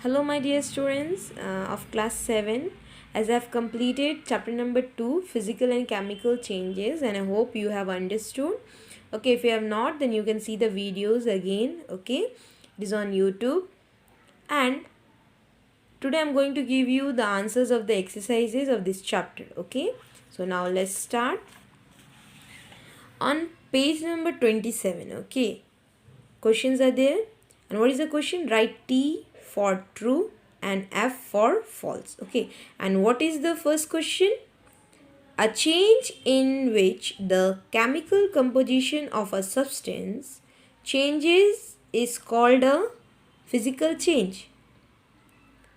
Hello my dear students of class 7. As I have completed chapter number 2, physical and chemical changes, and I hope you have understood. Okay, if you have not, then you can see the videos again. Okay, it is on YouTube. And today I'm going to give you the answers of the exercises of this chapter. Okay, so now let's start on page number 27. Okay, questions are there. And what is the question? Write T for true and F for false. Okay, and what is the first question? A change in which the chemical composition of a substance changes is called a physical change.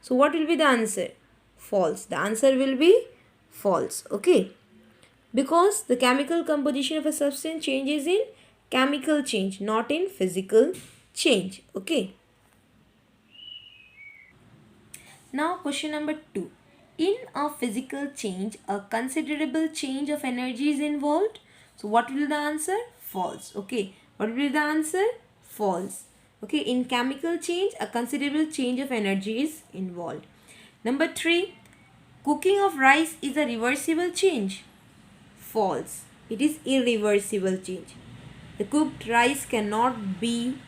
So what will be the answer? False. The answer will be false. Okay, because the chemical composition of a substance changes in chemical change, not in physical change. Okay, now question number 2. In a physical change, a considerable change of energy is involved. So what will be the answer? False. Okay, what will be the answer? False. Okay, in chemical change, a considerable change of energy is involved. Number 3. Cooking of rice is a reversible change. False. It is irreversible change. The cooked rice cannot be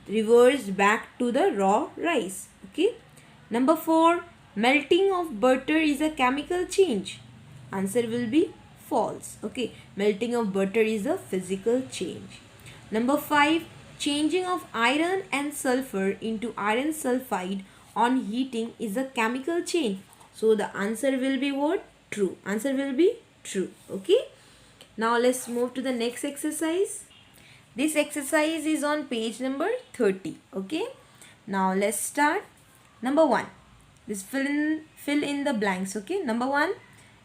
reversed back to the raw rice. Okay. Number 4. Melting of butter is a chemical change. Answer will be false. Okay. Melting of butter is a physical change. Number 5. Changing of iron and sulfur into iron sulfide on heating is a chemical change. So the answer will be what? True. Answer will be true. Okay. Now let's move to the next exercise. This exercise is on page number 30. Okay. Now let's start. Number 1. This fill in the blanks. Okay. Number 1.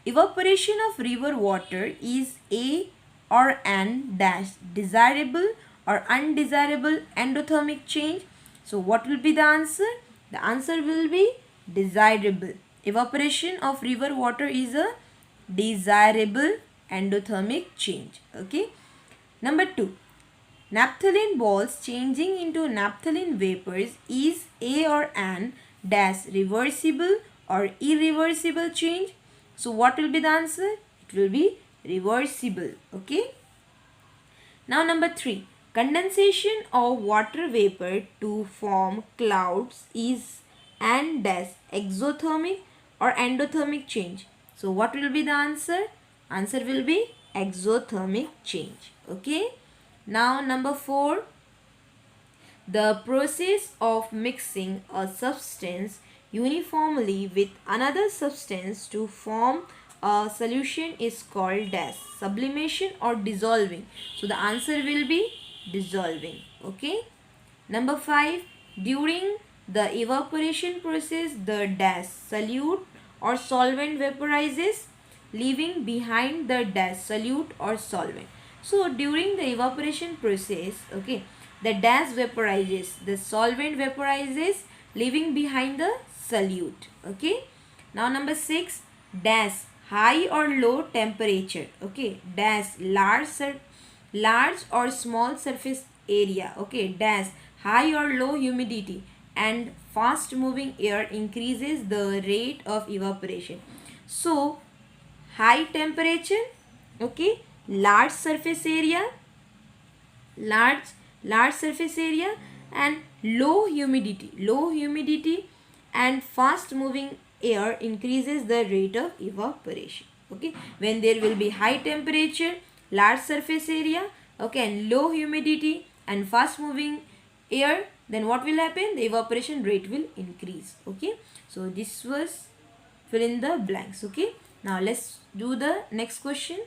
Evaporation of river water is a or an dash desirable or undesirable endothermic change. So what will be the answer? The answer will be desirable. Evaporation of river water is a desirable endothermic change. Okay. Number 2. Naphthalene balls changing into naphthalene vapors is a or an dash reversible or irreversible change. So what will be the answer? It will be reversible. Okay. Now number 3. Condensation of water vapor to form clouds is an dash exothermic or endothermic change. So what will be the answer? Answer will be exothermic change. Okay. Now number 4. The process of mixing a substance uniformly with another substance to form a solution is called dash sublimation or dissolving. So the answer will be dissolving. Okay. Number 5. During the evaporation process, the dash solute or solvent vaporizes, leaving behind the dash solute or solvent. So during the evaporation process, okay, the dash vaporizes, the solvent vaporizes, leaving behind the solute. Okay. Now number 6. Dash high or low temperature. Okay. Dash large or small surface area. Okay. Dash high or low humidity and fast moving air increases the rate of evaporation. So high temperature, okay, large surface area, large surface area, and low humidity and fast moving air increases the rate of evaporation. Okay, when there will be high temperature, large surface area, okay, and low humidity and fast moving air, then what will happen? The evaporation rate will increase. Okay, so this was fill in the blanks. Okay, now let's do the next question.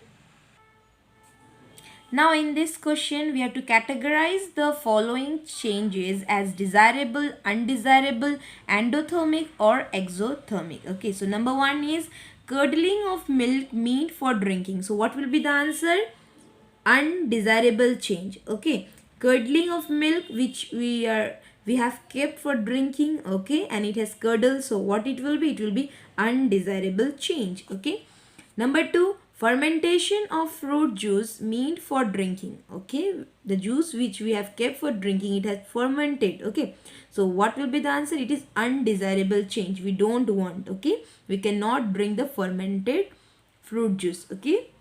Now in this question we have to categorize the following changes as desirable, undesirable, endothermic or exothermic. Okay, so number 1 is curdling of milk meat for drinking. So what will be the answer? Undesirable change. Okay, curdling of milk which we have kept for drinking, okay, and it has curdled, so what it will be? It will be undesirable change. Okay. Number 2, Fermentation of fruit juice meant for drinking. Okay, the juice which we have kept for drinking, it has fermented. Okay, so what will be the answer? It is undesirable change. We don't want. Okay, we cannot drink the fermented fruit juice. Okay.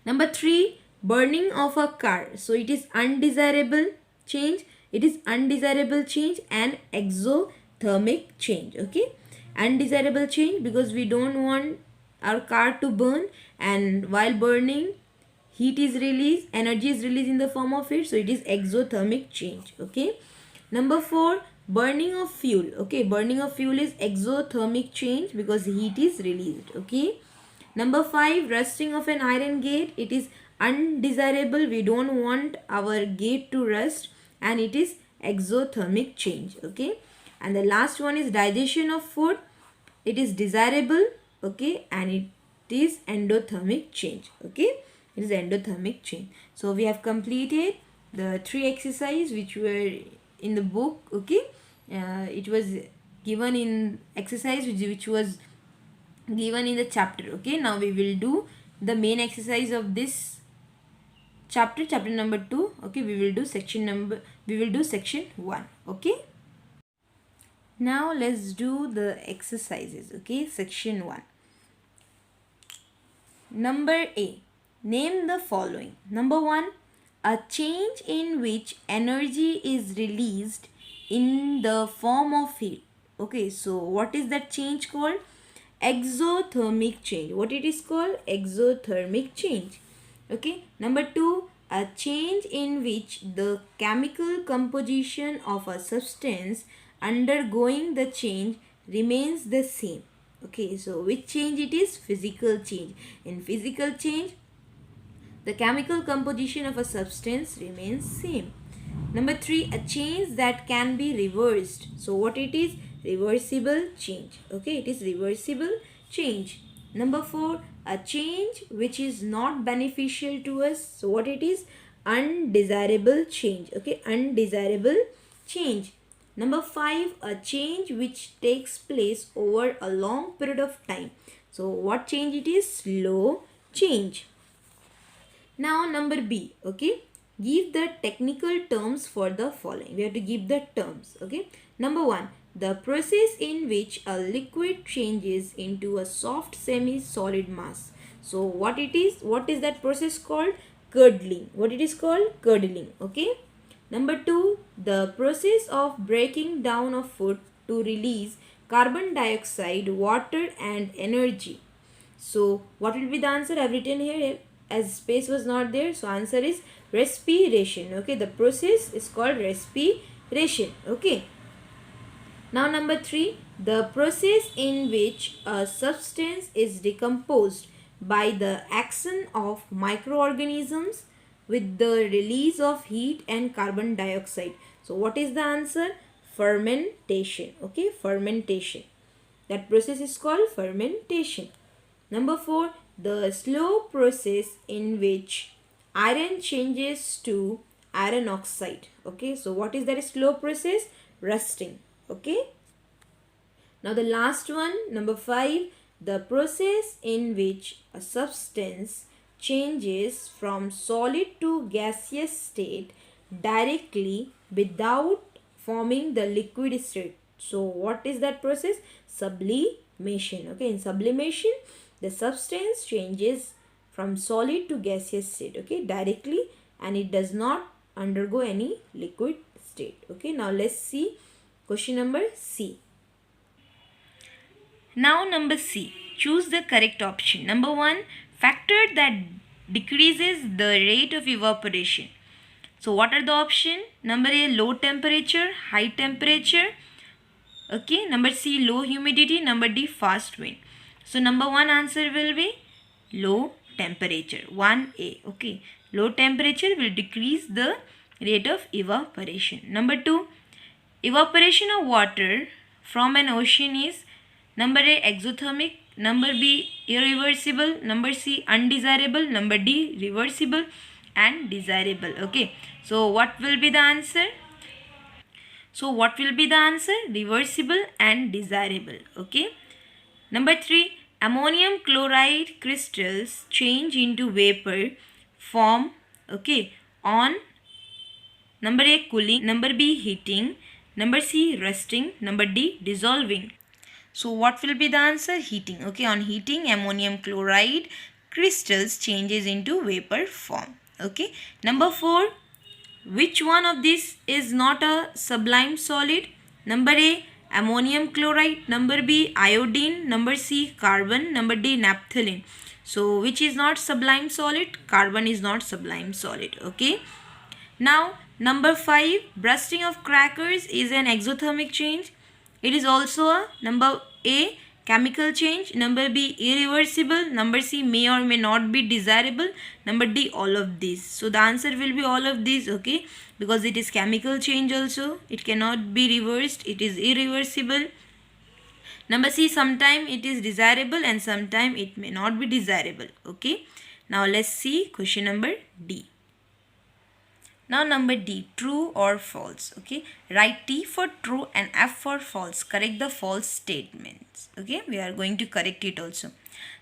Number 3, burning of a car. So it is undesirable change. It is undesirable change and exothermic change. Okay, undesirable change because we don't want our car to burn, and while burning heat is released, energy is released in the form of heat, so it is exothermic change. Okay. Number 4, burning of fuel. Okay, burning of fuel is exothermic change because heat is released. Okay. Number 5, rusting of an iron gate. It is undesirable. We don't want our gate to rust, and it is exothermic change. Okay. And the last one is digestion of food. It is desirable. Okay. And it is endothermic change. Okay. It is endothermic change. So we have completed the 3 exercises which were in the book. Okay. It was given in exercise which was given in the chapter. Okay, now we will do the main exercise of this chapter number 2. Okay, we will do section 1. Okay, now let's do the exercises. Okay, section 1. Number A, name the following. Number 1, a change in which energy is released in the form of heat. Okay, so what is that change called? Exothermic change. What it is called? Exothermic change. Okay. Number 2, a change in which the chemical composition of a substance undergoing the change remains the same. Okay, so which change it is? Physical change. In physical change, the chemical composition of a substance remains same. Number 3, a change that can be reversed. So what it is? Reversible change. Okay, it is reversible change. Number 4, a change which is not beneficial to us. So what it is? Undesirable change. Okay, undesirable change. Number 5, a change which takes place over a long period of time. So what change it is? Slow change. Now number B. Okay, give the technical terms for the following. We have to give the terms. Okay, number 1, the process in which a liquid changes into a soft semi-solid mass. So what it is? What is that process called? Curdling. What it is called? Curdling. Okay. Number 2, the process of breaking down of food to release carbon dioxide, water and energy. So what will be the answer? I have written here as space was not there. So answer is respiration. Okay, the process is called respiration. Okay. Now number 3, the process in which a substance is decomposed by the action of microorganisms with the release of heat and carbon dioxide. So what is the answer? Fermentation. Okay, fermentation. That process is called fermentation. Number 4, the slow process in which iron changes to iron oxide. Okay, so what is that slow process? Rusting. Okay. Now the last one, number 5, the process in which a substance changes from solid to gaseous state directly without forming the liquid state. So what is that process? Sublimation. Okay, in sublimation, the substance changes from solid to gaseous state. Okay, directly, and it does not undergo any liquid state. Okay, now let's see question number C. Now number C, choose the correct option. Number 1, factor that decreases the rate of evaporation. So what are the option? Number A, low temperature, high temperature. Okay, number C, low humidity. Number D, fast wind. So number 1 answer will be low temperature, 1A. Okay, low temperature will decrease the rate of evaporation. Number 2, evaporation of water from an ocean is number A, exothermic. Number B, irreversible. Number C, undesirable. Number D, reversible and desirable. Okay, so what will be the answer? Reversible and desirable. Okay. Number 3, ammonium chloride crystals change into vapor form, okay, on number A cooling, number B heating, number C resting, number D dissolving. So what will be the answer? Heating. Okay, on heating, ammonium chloride crystals changes into vapor form. Okay. Number 4, which one of these is not a sublime solid? Number A, ammonium chloride. Number B, iodine. Number C, carbon. Number D, naphthalene. So which is not sublime solid? Carbon is not sublime solid. Okay. Now, number 5, bursting of crackers is an exothermic change. It is also a number A, chemical change. Number B, irreversible. Number C, may or may not be desirable. Number D, all of these. So the answer will be all of these, okay, because it is chemical change also. It cannot be reversed. It is irreversible. Number C, sometime it is desirable and sometime it may not be desirable, okay. Now let's see question number D. Now number D, true or false. Okay, write T for true and F for false. Correct the false statements. Okay, we are going to correct it also.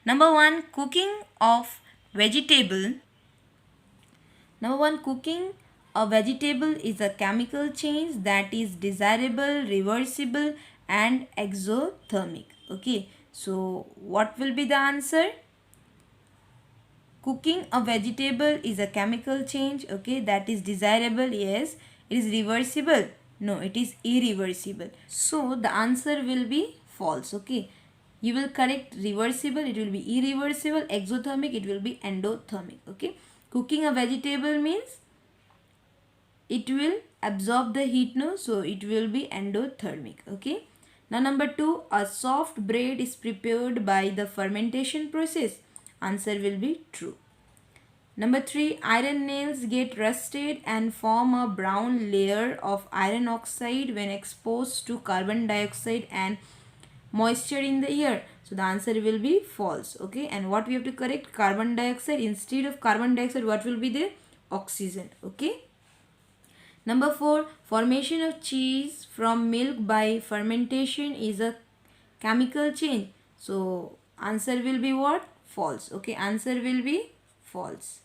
Number 1, cooking of vegetable. Number 1, cooking a vegetable is a chemical change that is desirable, reversible and exothermic. Okay, so what will be the answer? Cooking a vegetable is a chemical change, okay, that is desirable, yes. It is reversible, no, it is irreversible. So the answer will be false, okay. You will correct reversible, it will be irreversible, exothermic, it will be endothermic, okay. Cooking a vegetable means it will absorb the heat, no, so it will be endothermic, okay. Now number 2, a soft bread is prepared by the fermentation process. Answer will be true. Number 3, iron nails get rusted and form a brown layer of iron oxide when exposed to carbon dioxide and moisture in the air. So the answer will be false, okay. And what we have to correct? Carbon dioxide. Instead of carbon dioxide, what will be there? Oxygen, okay. Number 4, formation of cheese from milk by fermentation is a chemical change. So answer will be what? False, okay. Answer will be false.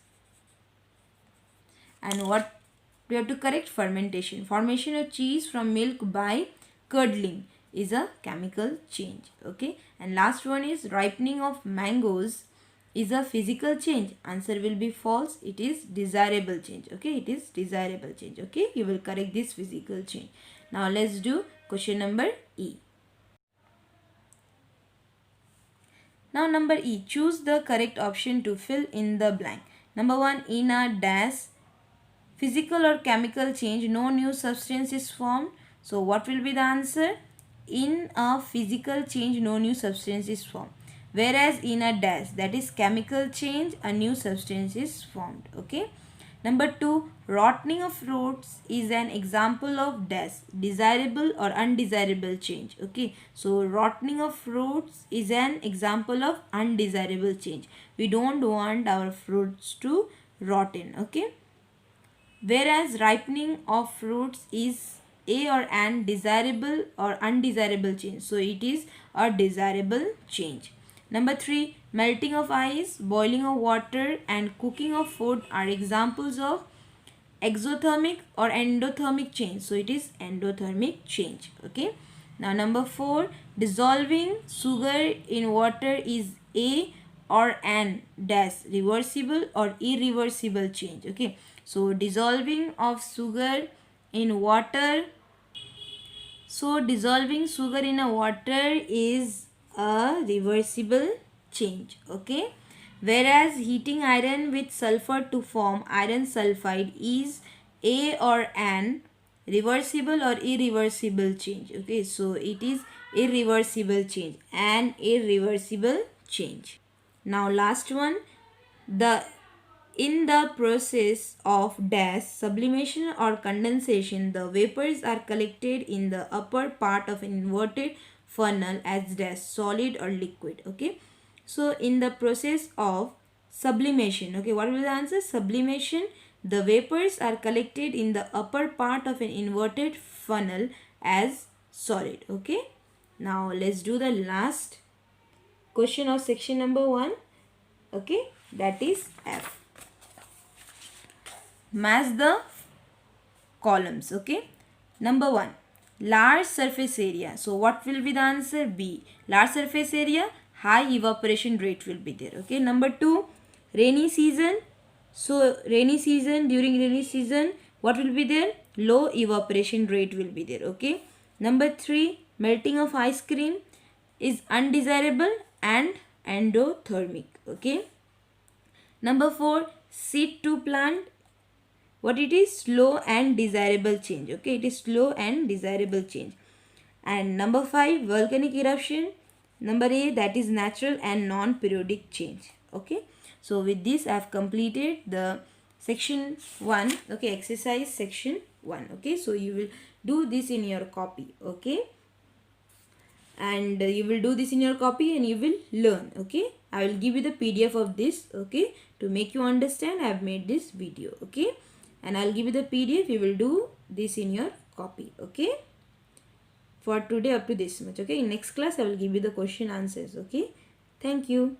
And what we have to correct? Fermentation. Formation of cheese from milk by curdling is a chemical change, okay. And last one is ripening of mangoes is a physical change. Answer will be false. It is desirable change, okay. It is desirable change, okay. You will correct this physical change. Now let's do question number E. Now number E, choose the correct option to fill in the blank. Number 1, in a dash physical or chemical change, no new substance is formed. So what will be the answer? In a physical change, no new substance is formed. Whereas in a dash, that is chemical change, a new substance is formed, okay. Number 2, rotting of fruits is an example of dash, desirable or undesirable change, okay. So rotting of fruits is an example of undesirable change. We don't want our fruits to rotten, okay. Whereas ripening of fruits is a or an desirable or undesirable change. So it is a desirable change. Number 3, melting of ice, boiling of water and cooking of food are examples of exothermic or endothermic change. So it is endothermic change, okay. Now number 4, dissolving sugar in water is a or an dash reversible or irreversible change, okay. So dissolving of sugar in water, so dissolving sugar in a water is a reversible change, okay. Whereas heating iron with sulfur to form iron sulfide is a or an reversible or irreversible change, okay. So it is irreversible change, an irreversible change. Now last one, the in the process of dash sublimation or condensation, the vapors are collected in the upper part of an inverted funnel as dash solid or liquid, okay. So in the process of sublimation, okay, what will the answer? Sublimation, the vapors are collected in the upper part of an inverted funnel as solid, okay. Now let's do the last question of section number 1. Okay, that is F. Match the columns. Okay, number 1, large surface area. So what will be the answer? B. Large surface area, high evaporation rate will be there. Okay, number 2, rainy season. So during rainy season, what will be there? Low evaporation rate will be there. Okay, number 3, melting of ice cream is undesirable and endothermic. Okay, number 4, seed to plant, what it is? Slow and desirable change. Okay, it is slow and desirable change. And number 5, volcanic eruption. Number A, that is natural and non-periodic change. Okay, so with this I have completed the section 1. Okay, exercise section 1. Okay, so you will do this in your copy. Okay, and you will do this in your copy and you will learn. Okay, I will give you the PDF of this. Okay, to make you understand, I have made this video. Okay, and I'll give you the PDF. You will do this in your copy. Okay, for today up to this much. Okay, in next class I will give you the question answers. Okay, thank you.